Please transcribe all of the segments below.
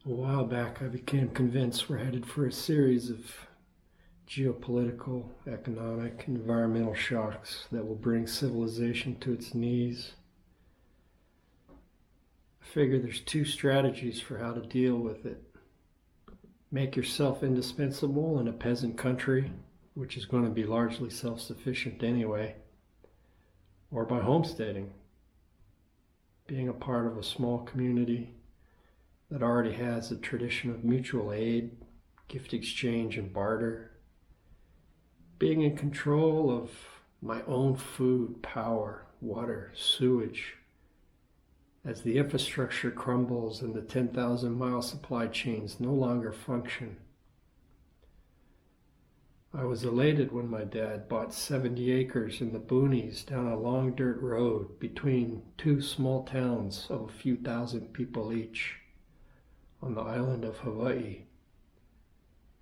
A while back, I became convinced we're headed for a series of geopolitical, economic, and environmental shocks that will bring civilization to its knees. I figure there's two strategies for how to deal with it. Make yourself indispensable in a peasant country, which is going to be largely self-sufficient anyway, or by homesteading, being a part of a small community that already has a tradition of mutual aid, gift exchange, and barter. Being in control of my own food, power, water, sewage, as the infrastructure crumbles and the 10,000-mile supply chains no longer function. I was elated when my dad bought 70 acres in the boonies down a long dirt road between two small towns of a few thousand people each on the island of Hawaii.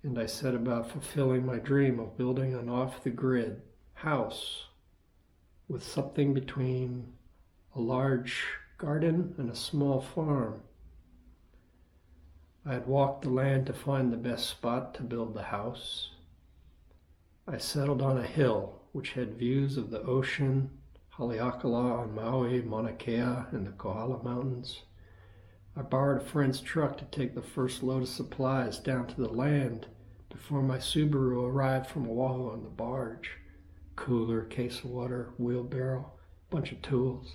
And I set about fulfilling my dream of building an off-the-grid house with something between a large garden and a small farm. I had walked the land to find the best spot to build the house. I settled on a hill which had views of the ocean, Haleakala on Maui, Mauna Kea, and the Kohala Mountains. I borrowed a friend's truck to take the first load of supplies down to the land before my Subaru arrived from Oahu on the barge. Cooler, case of water, wheelbarrow, bunch of tools.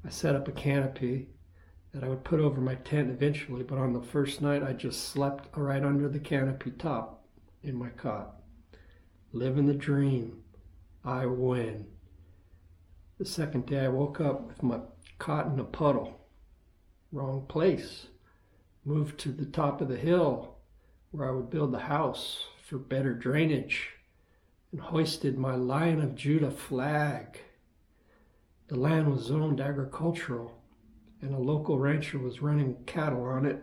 I set up a canopy that I would put over my tent eventually, but on the first night I just slept right under the canopy top in my cot. Living the dream. I win. The second day I woke up with my cot in a puddle. Wrong place. Moved to the top of the hill where I would build the house for better drainage and hoisted my Lion of Judah flag. The land was zoned agricultural and a local rancher was running cattle on it.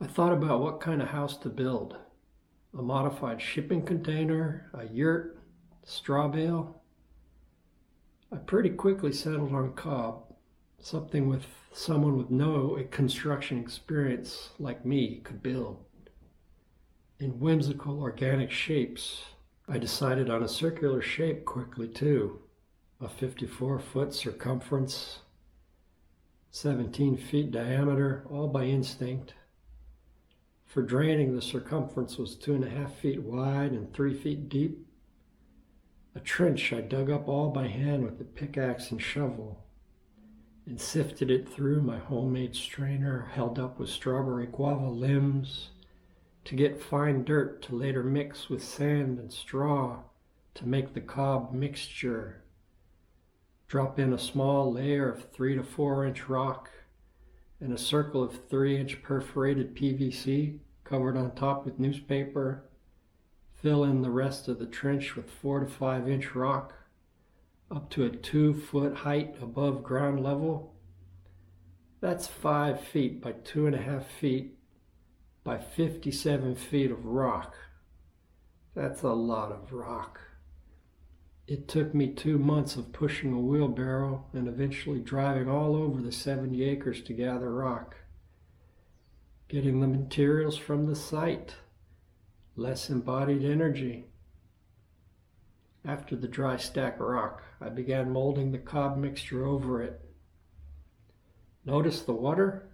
I thought about what kind of house to build. A modified shipping container, a yurt, straw bale. I pretty quickly settled on Cob, something with someone with no construction experience like me could build. In whimsical organic shapes, I decided on a circular shape quickly too. A 54-foot circumference, 17 feet diameter, all by instinct. For draining, the circumference was 2.5 feet wide and 3 feet deep. A trench I dug up all by hand with a pickaxe and shovel and sifted it through my homemade strainer held up with strawberry guava limbs to get fine dirt to later mix with sand and straw to make the cob mixture. Drop in a small layer of 3 to 4 inch rock and a circle of 3-inch perforated PVC covered on top with newspaper. Fill in the rest of the trench with 4 to 5 inch rock up to a 2-foot height above ground level. That's 5 feet by 2.5 feet by 57 feet of rock. That's a lot of rock. It took me 2 months of pushing a wheelbarrow and eventually driving all over the 70 acres to gather rock. Getting the materials from the site. Less embodied energy. After the dry stack rock, I began molding the cob mixture over it. Notice the water?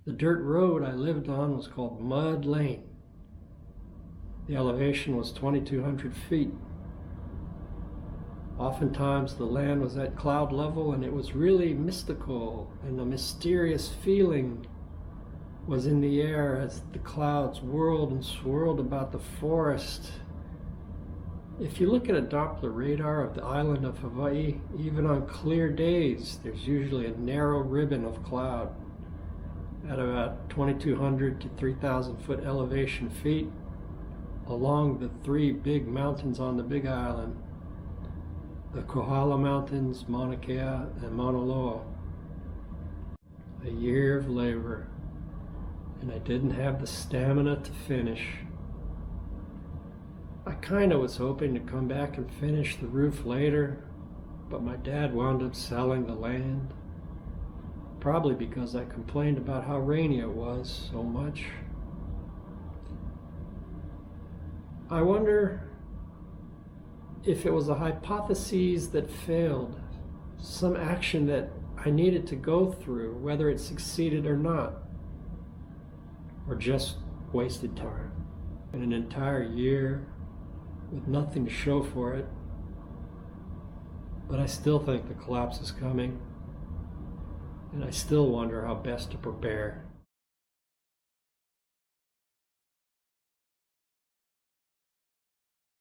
The dirt road I lived on was called Mud Lane. The elevation was 2,200 feet. Oftentimes the land was at cloud level and it was really mystical, and a mysterious feeling was in the air as the clouds whirled and swirled about the forest. If you look at a Doppler radar of the island of Hawaii, even on clear days, there's usually a narrow ribbon of cloud at about 2,200 to 3,000 foot elevation feet along the 3 big mountains on the Big Island. The Kohala Mountains, Mauna Kea, and Mauna Loa. A year of labor, and I didn't have the stamina to finish. I kinda was hoping to come back and finish the roof later, but my dad wound up selling the land. probably because I complained about how rainy it was so much. I wonder if it was a hypothesis that failed, some action that I needed to go through, whether it succeeded or not, or just wasted time. And an entire year with nothing to show for it. But I still think the collapse is coming, and I still wonder how best to prepare.